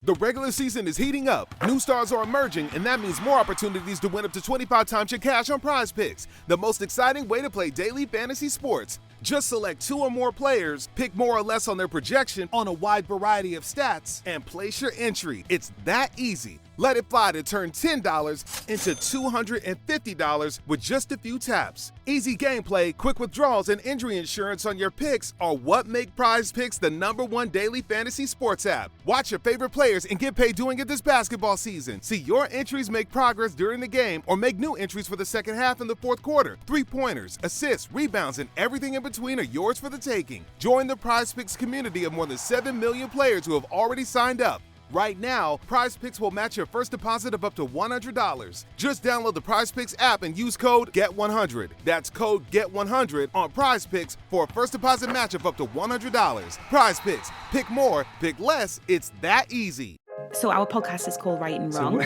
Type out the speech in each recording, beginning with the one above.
The regular season is heating up. New stars are emerging, and that means more opportunities to win up to 25 times your cash on Prize Picks, the most exciting way to play daily fantasy sports. Just select 2 or more players, pick more or less on their projection on a wide variety of stats, and place your entry. It's that easy. Let it fly to turn $10 into $250 with just a few taps. Easy gameplay, quick withdrawals, and injury insurance on your picks are what make Prize Picks the #1 daily fantasy sports app. Watch your favorite players and get paid doing it this basketball season. See your entries make progress during the game or make new entries for the second half and the fourth quarter. 3-pointers, assists, rebounds, and everything in between are yours for the taking. Join the Prize Picks community of more than 7 million players who have already signed up. Right now, Prize Picks will match your first deposit of up to $100. Just download the Prize Picks app and use code GET100. That's code GET100 on Prize Picks for a first deposit match of up to $100. Prize Picks. Pick more, pick less. It's that easy. So our podcast is called Right and Wrong.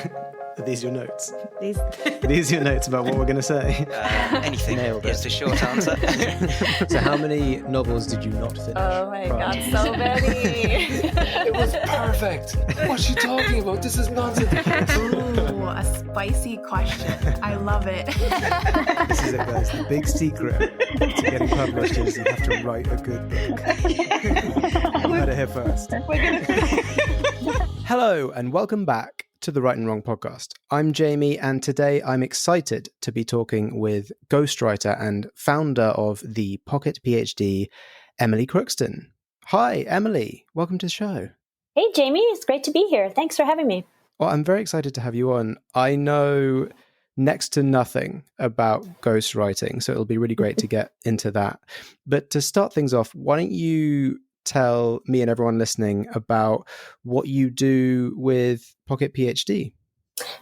Are these your notes? These Are these your notes about what we're going to say? Anything. Nailed it. It's the short answer. So how many novels did you not finish? Oh my God, so many. It was perfect. What's she talking about? This is nonsense. Ooh, a spicy question. I love it. This is it, guys. The big secret to getting published is you have to write a good book. You heard it here first. Hello, and welcome back to the Right and Wrong podcast. I'm Jamie, and today I'm excited to be talking with ghostwriter and founder of the Pocket PhD, Emily Crookston. Hi, Emily. Welcome to the show. Hey, Jamie. It's great to be here. Thanks for having me. Well, I'm very excited to have you on. I know next to nothing about ghostwriting, so it'll be really great to get into that. But to start things off, why don't you tell me and everyone listening about what you do with Pocket PhD?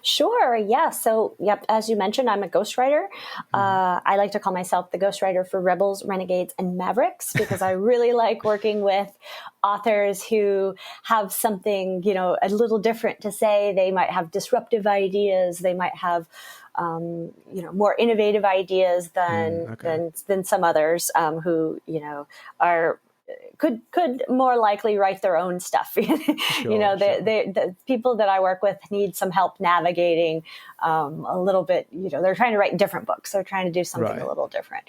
Sure. Yeah. So, as you mentioned, I'm a ghostwriter. I like to call myself the ghostwriter for rebels, renegades, and mavericks because I really like working with authors who have something, a little different to say. They might have disruptive ideas. They might have more innovative ideas than some others who, are could more likely write their own stuff. The people that I work with need some help navigating a little bit. They're trying to write different books. They're trying to do something a little different,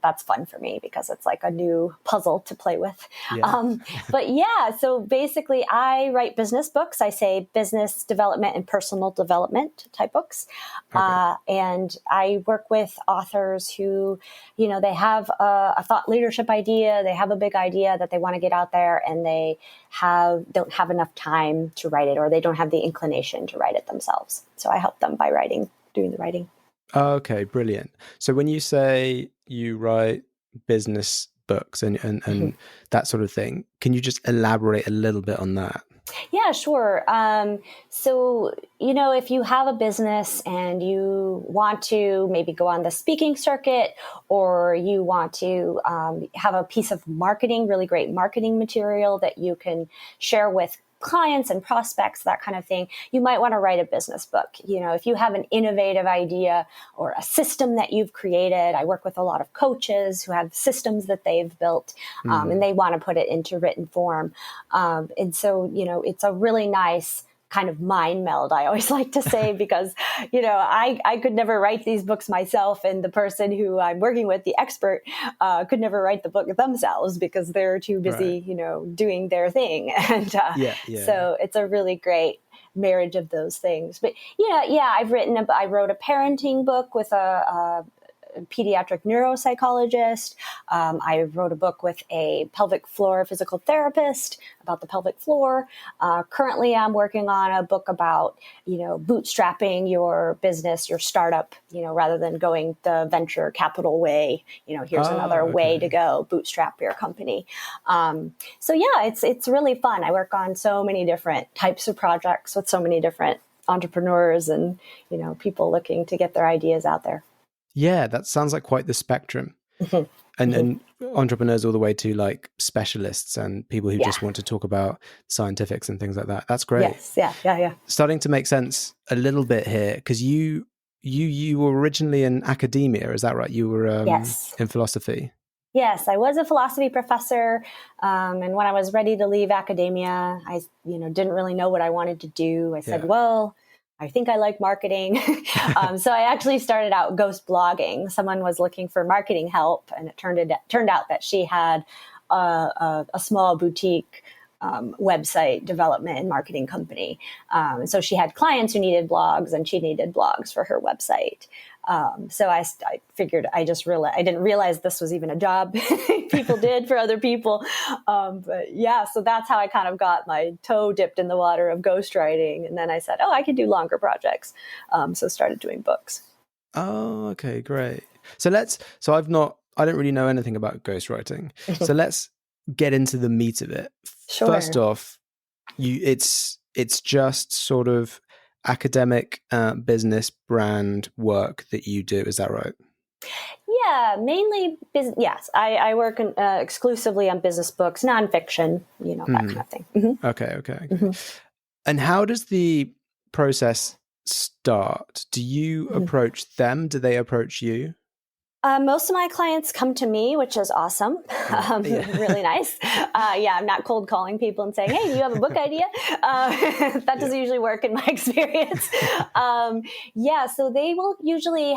that's fun for me because it's like a new puzzle to play with. Yeah. So basically, I write business books. I say business development and personal development type books, and I work with authors who, they have a thought leadership idea. They have a big idea that they want to get out there, and they don't have enough time to write it, or they don't have the inclination to write it themselves. So I help them by doing the writing. Okay, brilliant. So when you say you write business books and that sort of thing, can you just elaborate a little bit on that? Yeah, sure. So, if you have a business and you want to maybe go on the speaking circuit, or you want to have a piece of marketing, really great marketing material that you can share with clients and prospects, that kind of thing, you might want to write a business book. If you have an innovative idea or a system that you've created, I work with a lot of coaches who have systems that they've built, and they want to put it into written form. And so, it's a really nice kind of mind meld, I always like to say, because, I could never write these books myself, and the person who I'm working with, the expert, could never write the book themselves because they're too busy, doing their thing. And so it's a really great marriage of those things. But I wrote a parenting book with a pediatric neuropsychologist. I wrote a book with a pelvic floor physical therapist about the pelvic floor. Currently, I'm working on a book about, bootstrapping your business, your startup, rather than going the venture capital way. Here's another way to go, bootstrap your company. It's really fun. I work on so many different types of projects with so many different entrepreneurs and, people looking to get their ideas out there. Yeah, that sounds like quite the spectrum. And entrepreneurs all the way to like specialists and people who just want to talk about scientifics and things like that. That's great. Yes, yeah. Starting to make sense a little bit here, because you were originally in academia, is that right? You were in philosophy. Yes, I was a philosophy professor. And when I was ready to leave academia, I, didn't really know what I wanted to do. I said, well, I think I like marketing. So I actually started out ghost blogging. Someone was looking for marketing help, and it turned out that she had a small boutique website development and marketing company. So she had clients who needed blogs, and she needed blogs for her website. So I figured I didn't realize this was even a job people did for other people. But yeah, so that's how I kind of got my toe dipped in the water of ghostwriting. And then I said, I could do longer projects. So started doing books. Oh, okay, great. So I don't really know anything about ghostwriting. So let's get into the meat of it. Sure. First off, it's just sort of academic business brand work that you do. Is that right? Yeah, mainly business. Yes, I work exclusively on business books, nonfiction, that kind of thing. Mm-hmm. Okay. Mm-hmm. And how does the process start? Do you approach them? Do they approach you? Most of my clients come to me, which is awesome. Really nice. I'm not cold calling people and saying, hey, do you have a book idea? That doesn't usually work in my experience. So they will usually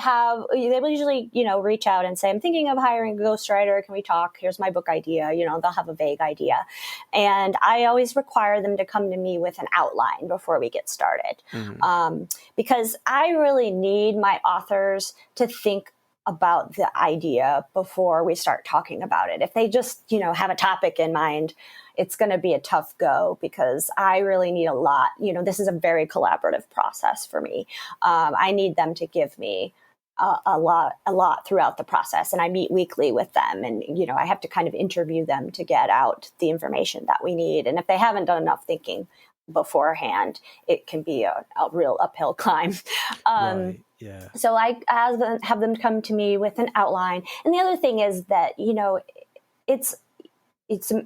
reach out and say, I'm thinking of hiring a ghostwriter. Can we talk? Here's my book idea. They'll have a vague idea. And I always require them to come to me with an outline before we get started. Mm-hmm. Because I really need my authors to think about the idea before we start talking about it. If they just, have a topic in mind, it's going to be a tough go, because I really need a lot. This is a very collaborative process for me. I need them to give me a lot throughout the process. And I meet weekly with them, and, I have to kind of interview them to get out the information that we need. And if they haven't done enough thinking beforehand, it can be a real uphill climb. Right. Yeah. So I have them come to me with an outline. And the other thing is that, it's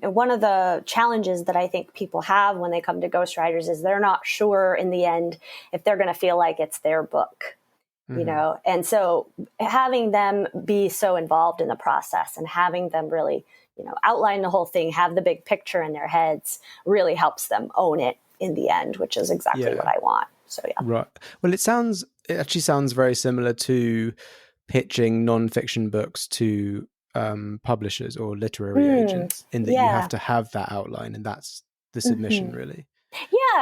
one of the challenges that I think people have when they come to ghostwriters is they're not sure in the end if they're going to feel like it's their book, mm-hmm. And so having them be so involved in the process and having them really, outline the whole thing, have the big picture in their heads, really helps them own it in the end, which is exactly what I want. So, yeah. Right. Well, it actually sounds very similar to pitching nonfiction books to publishers or literary agents, in that you have to have that outline, and that's the submission, mm-hmm. really.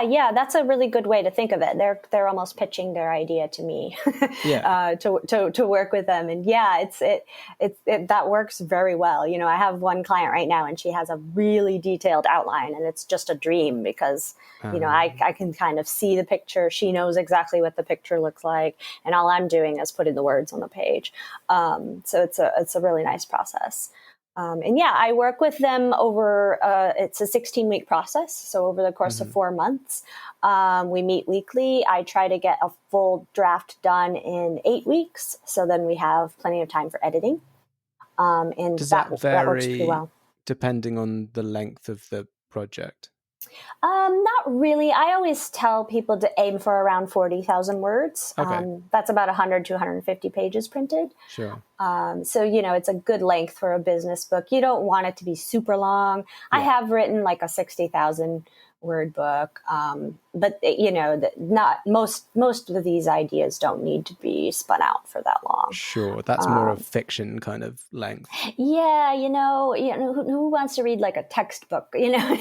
Yeah, that's a really good way to think of it. They're almost pitching their idea to me, to work with them, and it that works very well. I have one client right now, and she has a really detailed outline, and it's just a dream because I can kind of see the picture. She knows exactly what the picture looks like, and all I'm doing is putting the words on the page. So it's a really nice process. I work with them over, it's a 16-week process. So over the course mm-hmm. of 4 months, we meet weekly. I try to get a full draft done in 8 weeks. So then we have plenty of time for editing. And does that vary that works pretty well, depending on the length of the project? Not really. I always tell people to aim for around 40,000 words. Okay. That's about 100 to 150 pages printed. Sure. So, it's a good length for a business book. You don't want it to be super long. Yeah. I have written like a 60,000 word book. But not most of these ideas don't need to be spun out for that long. Sure. That's more of fiction kind of length. Yeah. Who wants to read like a textbook, it's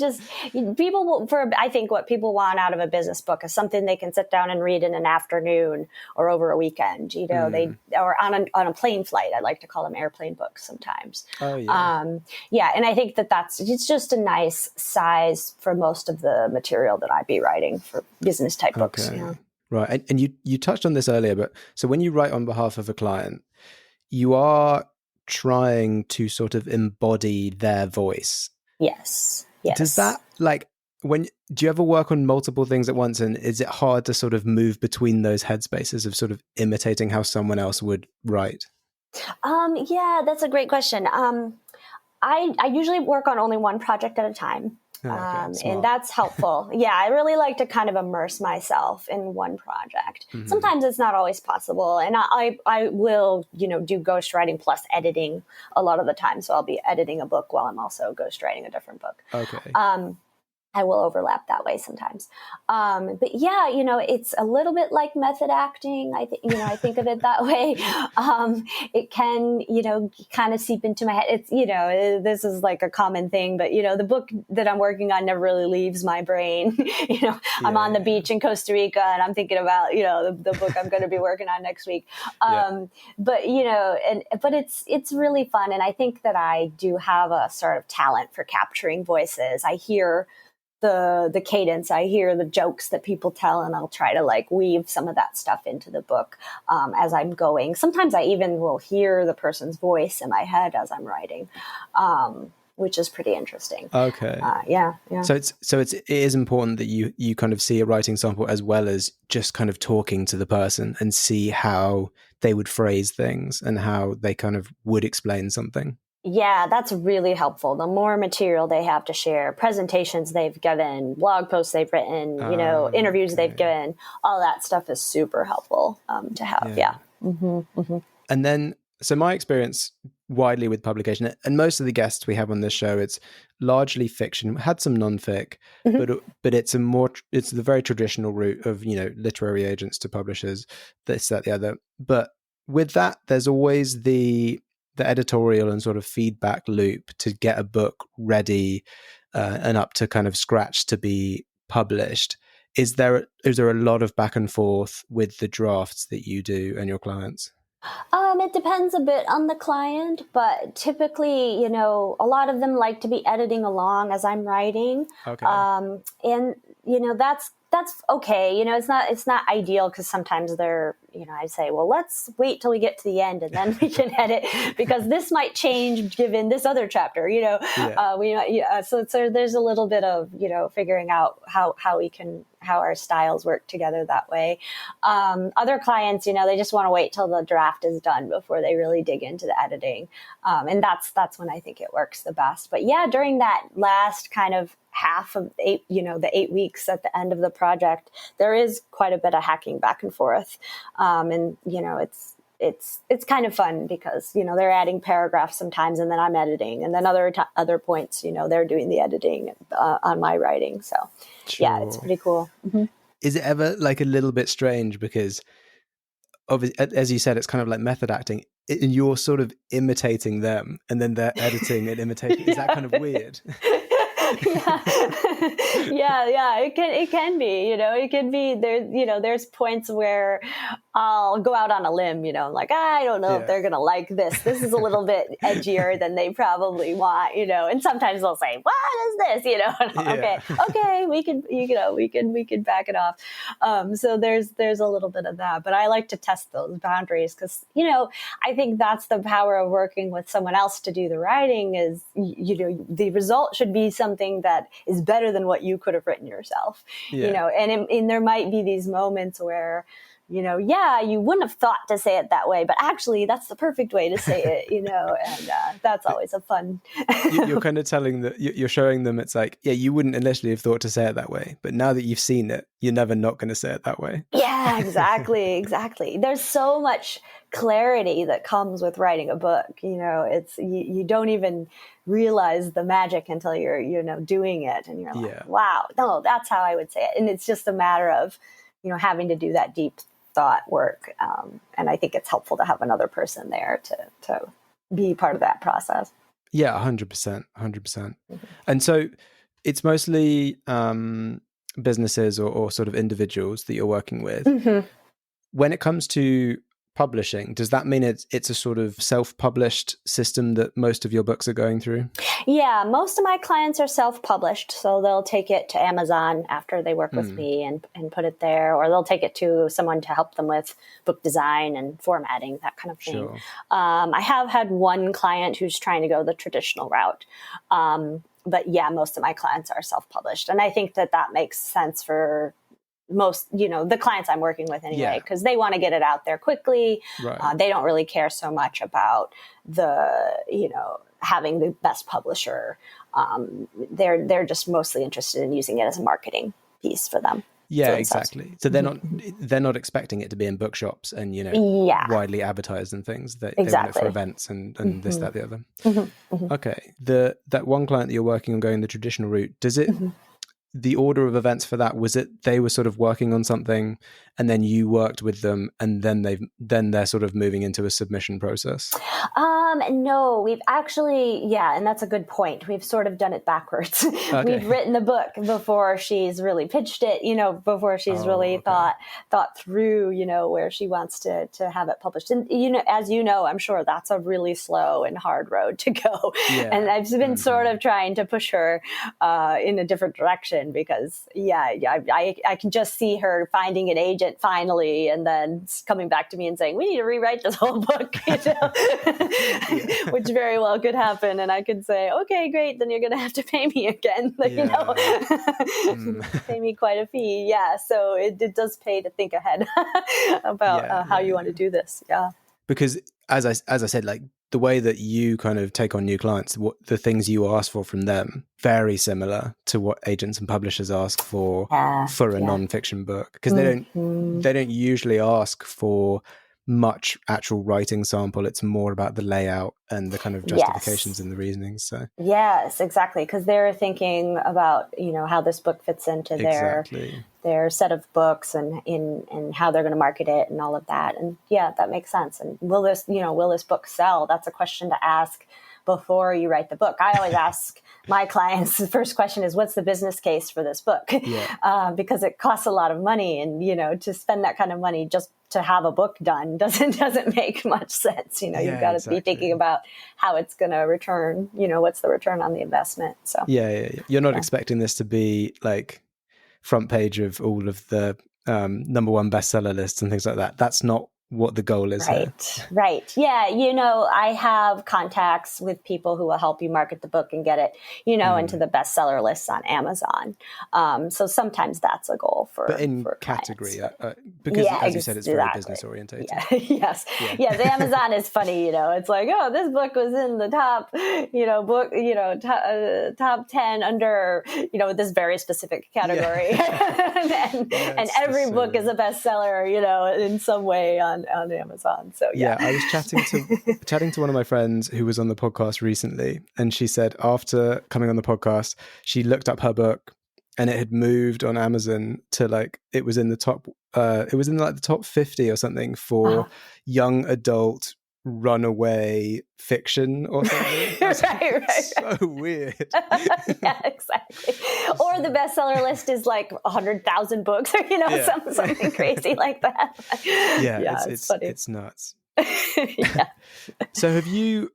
just I think what people want out of a business book is something they can sit down and read in an afternoon or over a weekend, or on a plane flight. I like to call them airplane books sometimes. Oh, yeah. And I think it's just a nice size for most of the material that I'd be writing for business type books. Okay. Yeah. Right. And you touched on this earlier, but so when you write on behalf of a client, you are trying to sort of embody their voice. Yes. Does that do you ever work on multiple things at once, and is it hard to sort of move between those headspaces of sort of imitating how someone else would write? Yeah, that's a great question. I usually work on only one project at a time. And that's helpful. Yeah, I really like to kind of immerse myself in one project. Mm-hmm. Sometimes it's not always possible. And I will, do ghostwriting plus editing a lot of the time. So I'll be editing a book while I'm also ghostwriting a different book. Okay. I will overlap that way sometimes. But yeah, it's a little bit like method acting. I think of it that way. It can, kind of seep into my head. It's, this is like a common thing, but the book that I'm working on never really leaves my brain. I'm on the beach in Costa Rica and I'm thinking about, the book I'm going to be working on next week. But, but it's really fun. And I think that I do have a sort of talent for capturing voices. I hear the cadence, I hear the jokes that people tell, and I'll try to like weave some of that stuff into the book as I'm going. Sometimes I even will hear the person's voice in my head as I'm writing, which is pretty interesting. Okay. Yeah. So it is important that you kind of see a writing sample as well as just kind of talking to the person and see how they would phrase things and how they kind of would explain something. Yeah, that's really helpful. The more material they have to share, presentations they've given, blog posts they've written, interviews they've given, all that stuff is super helpful to have. Yeah. Mm-hmm, mm-hmm. And then, so my experience widely with publication, and most of the guests we have on this show, it's largely fiction. We had some non-fic, but it's the very traditional route of, literary agents to publishers, this, that, the other. But with that, there's always the editorial and sort of feedback loop to get a book ready and up to kind of scratch to be published. Is there a lot of back and forth with the drafts that you do and your clients? It depends a bit on the client, but typically, a lot of them like to be editing along as I'm writing. Okay. And that's okay. It's not ideal because sometimes they're, I say, well, let's wait till we get to the end and then we can edit because this might change given this other chapter, So there's a little bit of, figuring out how our styles work together that way. Other clients, they just want to wait till the draft is done before they really dig into the editing. And that's when I think it works the best. But yeah, during that last kind of half of the 8 weeks at the end of the project, there is quite a bit of hacking back and forth. And it's kind of fun because, they're adding paragraphs sometimes and then I'm editing and then other points, they're doing the editing on my writing. So yeah, it's pretty cool. Mm-hmm. Is it ever like a little bit strange because as you said, it's kind of like method acting and you're sort of imitating them and then they're editing and imitating. Is that kind of weird? yeah, it can be, it can be there, there's points where I'll go out on a limb, like, I don't know if they're going to like this. This is a little bit edgier than they probably want, and sometimes they'll say, what is this? Okay, we can back it off. So there's a little bit of that, but I like to test those boundaries because, I think that's the power of working with someone else to do the writing is, the result should be something that is better than what you could have written yourself, and there might be these moments where, you wouldn't have thought to say it that way, but actually that's the perfect way to say it, and that's always a fun. You're kind of telling that you're showing them it's like, yeah, you wouldn't initially have thought to say it that way, but now that you've seen it, you're never not going to say it that way. Yeah, exactly. There's so much clarity that comes with writing a book. It's you don't even realize the magic until you're doing it, and you're like, wow, no, that's how I would say it. And it's just a matter of having to do that deep thought work, and I think it's helpful to have another person there to be part of that process. Yeah, 100%. And so it's mostly businesses or sort of individuals that you're working with. Mm-hmm. When it comes to publishing, does that mean it's a sort of self-published system that most of your books are going through? Yeah, most of my clients are self-published, so they'll take it to Amazon after they work with me and put it there, or they'll take it to someone to help them with book design and formatting, that kind of thing. Sure. I have had one client who's trying to go the traditional route. But yeah, most of my clients are self-published. And I think that makes sense for most, the clients I'm working with anyway, because they want to get it out there quickly. Right. They don't really care so much about having the best publisher. they're just mostly interested in using it as a marketing piece for them. Yeah, exactly. So they're not expecting it to be in bookshops and widely advertised and things. They want it for events and this, that, the other. Okay. That one client that you're working on going the traditional route, does it? The order of events for that, was it they were sort of working on something and then you worked with them and then they're sort of moving into a submission process? No, we've actually, and that's a good point. We've sort of done it backwards. Okay. We've written the book before she's really pitched it, before she's really thought through, where she wants to have it published. And, as I'm sure that's a really slow and hard road to go. Yeah. And I've been sort of trying to push her in a different direction because, I can just see her finding an agent finally and then coming back to me and saying, we need to rewrite this whole book, which very well could happen. And I could say, okay, great, then you're going to have to pay me again, pay me quite a fee. Yeah, so it does pay to think ahead about how you want to do this. Yeah. Because as I said, like the way that you kind of take on new clients, the things you ask for from them, very similar to what agents and publishers ask for a nonfiction book, because they don't usually ask for much actual writing sample. It's more about the layout and the kind of justifications and the reasonings. So yes, exactly, because they're thinking about how this book fits into their set of books and how they're going to market it and all of that. And that makes sense. And will this book sell? That's a question to ask before you write the book. I always ask my clients, the first question is, what's the business case for this book? Because it costs a lot of money, and to spend that kind of money just to have a book done doesn't make much sense. You've got to be thinking about how it's going to return. What's the return on the investment? So you're not expecting this to be like front page of all of the number one bestseller lists and things like that. That's not what the goal is. Right. Yeah. I have contacts with people who will help you market the book and get it, into the bestseller lists on Amazon. So sometimes that's a goal for category, clients. because as you said, it's very business orientated. Yes. The Amazon is funny. It's like, oh, this book was in the top, top 10 under, this very specific category. and every book is a bestseller, in some way on Amazon. So I was chatting to one of my friends who was on the podcast recently, and she said after coming on the podcast, she looked up her book and it had moved on Amazon to it was in the top the top 50 or something for young adult runaway fiction or something. right. So weird. Exactly. Or the bestseller list is 100,000 books, or something crazy like that. It's funny. It's nuts. So have you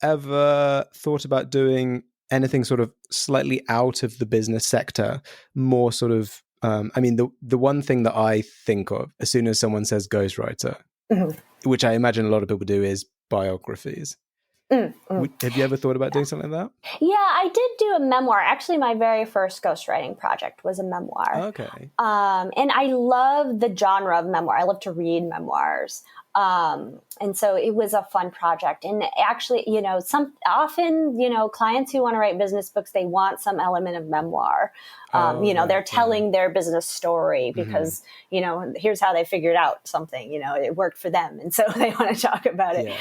ever thought about doing anything sort of slightly out of the business sector, more sort of the one thing that I think of as soon as someone says ghostwriter, which I imagine a lot of people do, is biographies. Have you ever thought about doing something like that? Yeah, I did do a memoir. Actually, my very first ghostwriting project was a memoir. Okay. And I love the genre of memoir. I love to read memoirs. And so it was a fun project. And actually, clients who want to write business books, they want some element of memoir. They're telling their business story because, here's how they figured out something, it worked for them. And so they want to talk about it.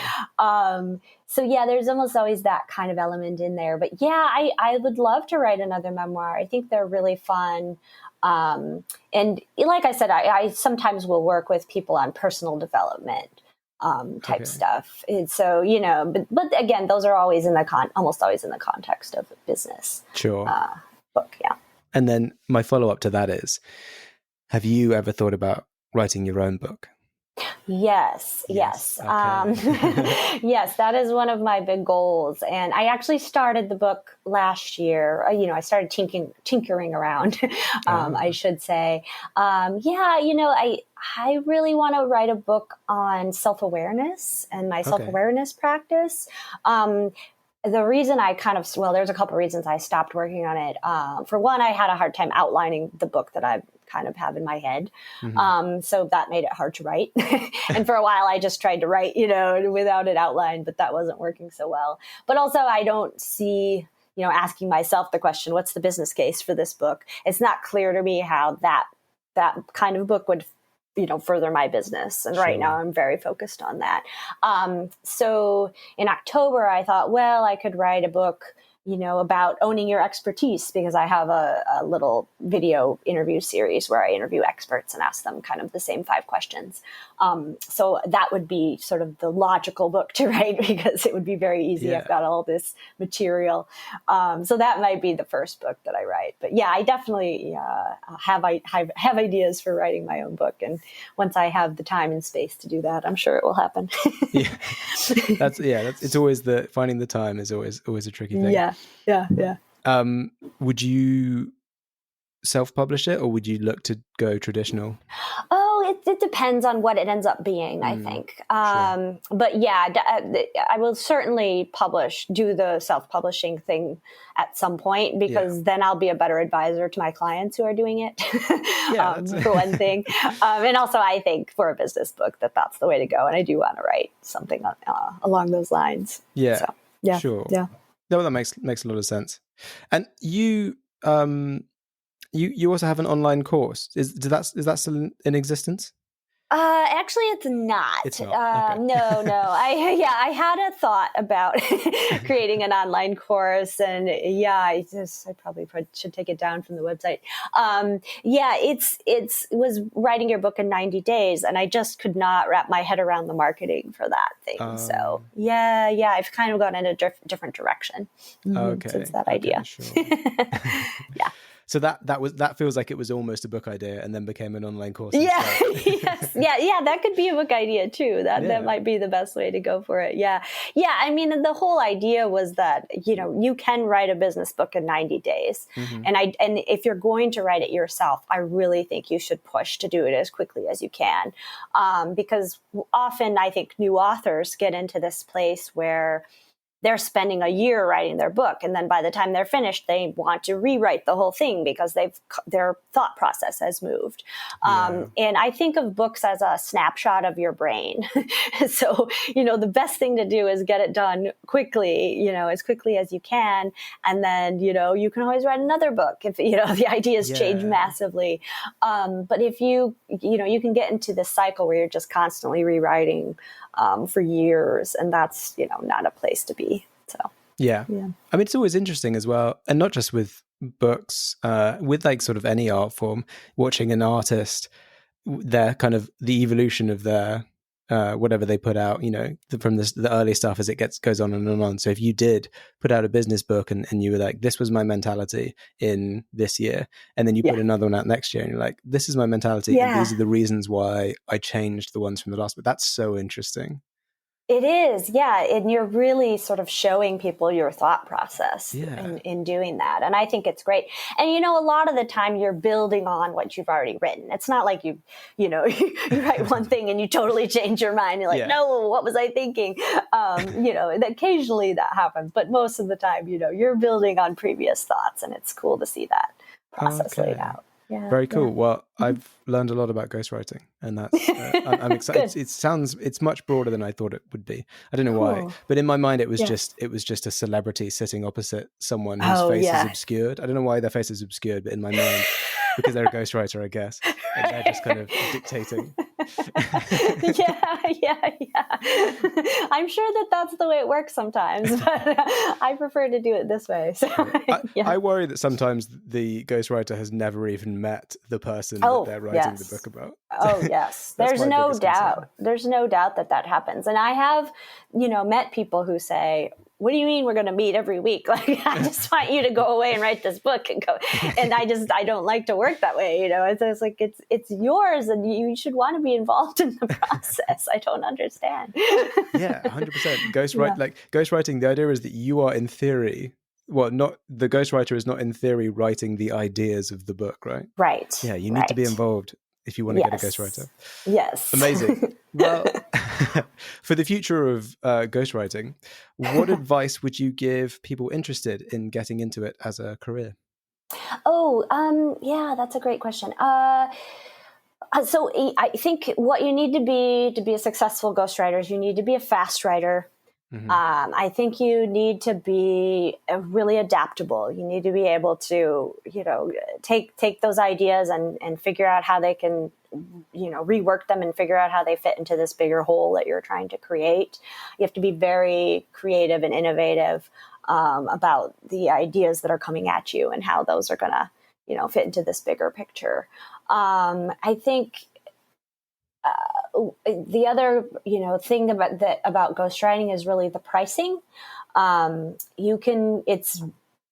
There's almost always that kind of element in there. But I would love to write another memoir. I think they're really fun. And like I said, I sometimes will work with people on personal development type stuff. And so, but again, those are always almost always in the context of a business book. Yeah. And then my follow-up to that is, have you ever thought about writing your own book? Yes. Okay. Yes, that is one of my big goals. And I actually started the book last year. I started tinkering around, I should say. I really want to write a book on self-awareness and my self-awareness practice. The reason I there's a couple of reasons I stopped working on it. For one, I had a hard time outlining the book that I kind of have in my head. So that made it hard to write. And for a while, I just tried to write, without an outline, but that wasn't working so well. But also, I don't see, asking myself the question, what's the business case for this book? It's not clear to me how that kind of book would further my business. And right now I'm very focused on that. So in October, I thought, well, I could write a book, about owning your expertise, because I have a little video interview series where I interview experts and ask them kind of the same 5 questions. So that would be sort of the logical book to write, because it would be very easy. I've got all this material. So that might be the first book that I write. But yeah, I definitely have ideas for writing my own book. And once I have the time and space to do that, I'm sure it will happen. It's always finding the time is always a tricky thing. Yeah. Would you self-publish it, or would you look to go traditional? Oh, it depends on what it ends up being, I think. But yeah, I will certainly do the self-publishing thing at some point, because then I'll be a better advisor to my clients who are doing it, for one thing. And also, I think for a business book, that's the way to go. And I do want to write something along those lines. Yeah. So, yeah. Sure. Yeah. No, that makes a lot of sense. And you also have an online course. Is that still in existence? Actually, it's not. It's not. Okay. No. I had a thought about creating an online course, and I probably should take it down from the website. It was writing your book in 90 days, and I just could not wrap my head around the marketing for that thing. So I've kind of gone in a different direction since that idea. Sure. Yeah. So that feels like it was almost a book idea and then became an online course. Yes. Yeah. That could be a book idea too. That might be the best way to go for it. Yeah. I mean, the whole idea was that, you can write a business book in 90 days. And if you're going to write it yourself, I really think you should push to do it as quickly as you can. Because often I think new authors get into this place where they're spending a year writing their book, and then by the time they're finished, they want to rewrite the whole thing because their thought process has moved. And I think of books as a snapshot of your brain. So, the best thing to do is get it done quickly, as quickly as you can. And then, you can always write another book if, the ideas change massively. But if you can get into this cycle where you're just constantly rewriting for years, and that's, not a place to be. So, yeah. I mean, it's always interesting as well. And not just with books, with like sort of any art form, watching an artist, their kind of the evolution of their, whatever they put out, from the early stuff as it goes on and on. So if you did put out a business book and you were like, this was my mentality in this year, and then you put another one out next year and you're like, this is my mentality. And these are the reasons why I changed the ones from the last, but that's so interesting. It is, and you're really sort of showing people your thought process in doing that. And I think it's great. And, a lot of the time you're building on what you've already written. It's not like you write one thing and you totally change your mind. You're like, no, what was I thinking? Occasionally that happens. But most of the time, you're building on previous thoughts, and it's cool to see that process laid out. Yeah, very cool. Well, I've learned a lot about ghostwriting, and that's I'm excited. It's much broader than I thought it would be. I don't know why, but in my mind it was just a celebrity sitting opposite someone whose face is obscured. I don't know why their face is obscured, but in my mind, because they're a ghostwriter, I guess, and they're just kind of dictating. Yeah. I'm sure that's the way it works sometimes, but I prefer to do it this way. So, I worry that sometimes the ghostwriter has never even met the person that they're writing the book about. Oh, yes. There's no doubt. There's no doubt that happens. And I have, met people who say, what do you mean we're going to meet every week? Like, I just want you to go away and write this book and go. And I don't like to work that way. It's like, it's yours and you should want to be involved in the process. I don't understand. Yeah, 100%. Ghostwriting, the idea is that you are in theory, the ghostwriter is not in theory writing the ideas of the book, right? Right. Yeah, you need to be involved if you want to get a ghostwriter. Yes. Amazing. Well, for the future of ghostwriting, what advice would you give people interested in getting into it as a career? Yeah, that's a great question. So I think what you need to be a successful ghostwriter is you need to be a fast writer. Mm-hmm. I think you need to be really adaptable. You need to be able to, take those ideas and figure out how they can, rework them and figure out how they fit into this bigger whole that you're trying to create. You have to be very creative and innovative about the ideas that are coming at you and how those are going to, fit into this bigger picture. I think the other, thing about ghostwriting is really the pricing.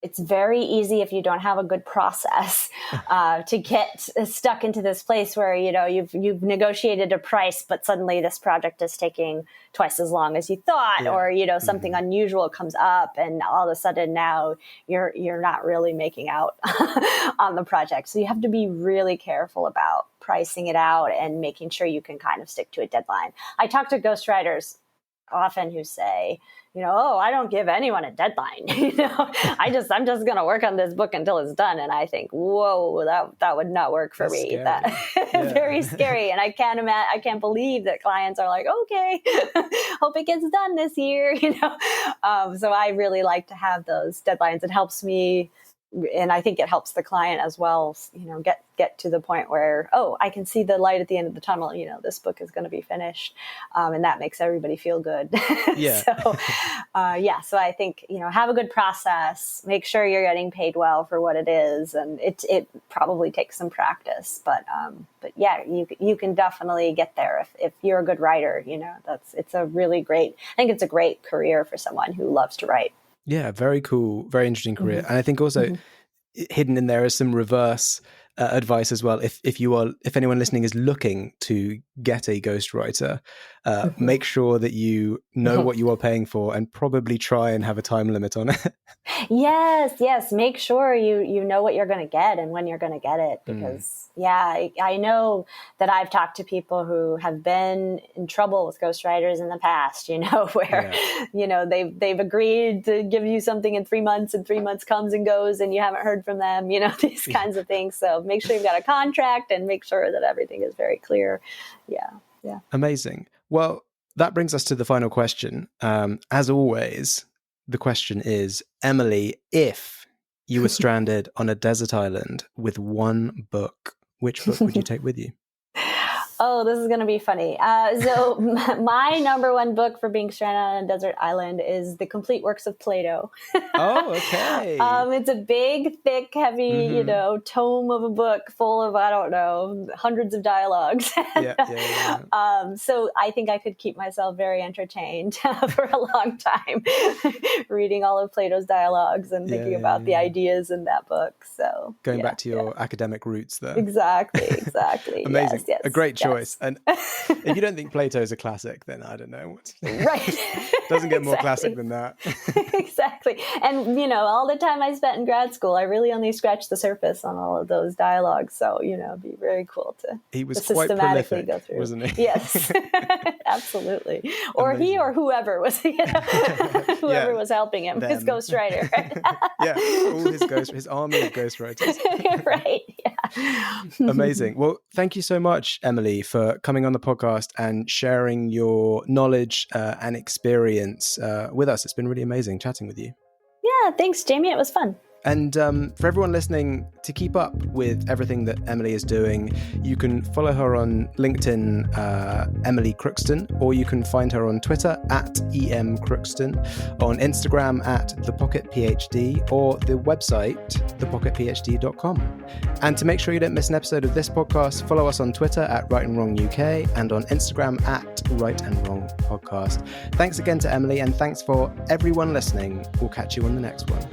It's very easy if you don't have a good process to get stuck into this place where, you've negotiated a price, but suddenly this project is taking twice as long as you thought, or, something unusual comes up and all of a sudden now you're not really making out on the project. So you have to be really careful about pricing it out and making sure you can kind of stick to a deadline. I talk to ghostwriters often who say, I don't give anyone a deadline. I'm just going to work on this book until it's done. And I think, whoa, that would not work for me. Scary. Very scary. And I can't believe that clients are like, okay, hope it gets done this year. So I really like to have those deadlines. It helps me. And I think it helps the client as well, get to the point where, I can see the light at the end of the tunnel. This book is going to be finished. And that makes everybody feel good. Yeah. So I think, have a good process, make sure you're getting paid well for what it is. And it probably takes some practice, but yeah, you can definitely get there if you're a good writer. It's a really great, I think it's a great career for someone who loves to write. Yeah, very cool, very interesting career. And I think also hidden in there is some reverse advice as well. If anyone listening is looking to get a ghostwriter, make sure that you know what you are paying for and probably try and have a time limit on it. Yes. Make sure you know what you're going to get and when you're going to get it, because I know that I've talked to people who have been in trouble with ghostwriters in the past, where, they've agreed to give you something in 3 months and 3 months comes and goes and you haven't heard from them, these kinds of things. So make sure you've got a contract and make sure that everything is very clear. Yeah. Amazing. Well, that brings us to the final question. As always, the question is, Emily, if you were stranded on a desert island with one book, which book would you take with you? Oh, this is going to be funny. So my number one book for being stranded on a desert island is The Complete Works of Plato. Oh, okay. It's a big, thick, heavy, tome of a book full of, I don't know, hundreds of dialogues. Yeah. So I think I could keep myself very entertained for a long time reading all of Plato's dialogues and thinking about the ideas in that book. So going back to your academic roots there. Exactly. Amazing. Yes. A great choice. And if you don't think Plato's a classic, then I don't know. Right. Doesn't get more classic than that. Exactly. And, all the time I spent in grad school, I really only scratched the surface on all of those dialogues. So, it'd be very cool to He was quite systematically prolific, go through. wasn't he? Yes, absolutely. Or Amazing. he or whoever was, whoever was helping him, his ghostwriter. All his army of ghostwriters. Right, yeah. Amazing. Well, thank you so much, Emily, for coming on the podcast and sharing your knowledge and experience with us. It's been really amazing chatting with you. Yeah, thanks, Jamie. It was fun. And for everyone listening, to keep up with everything that Emily is doing, you can follow her on LinkedIn, Emily Crookston, or you can find her on Twitter @EMCrookston, on Instagram @ThePocketPhD, or the website, thepocketphd.com. And to make sure you don't miss an episode of this podcast, follow us on Twitter @RightandWrongUK and on Instagram @RightandWrongPodcast. Thanks again to Emily, and thanks for everyone listening. We'll catch you on the next one.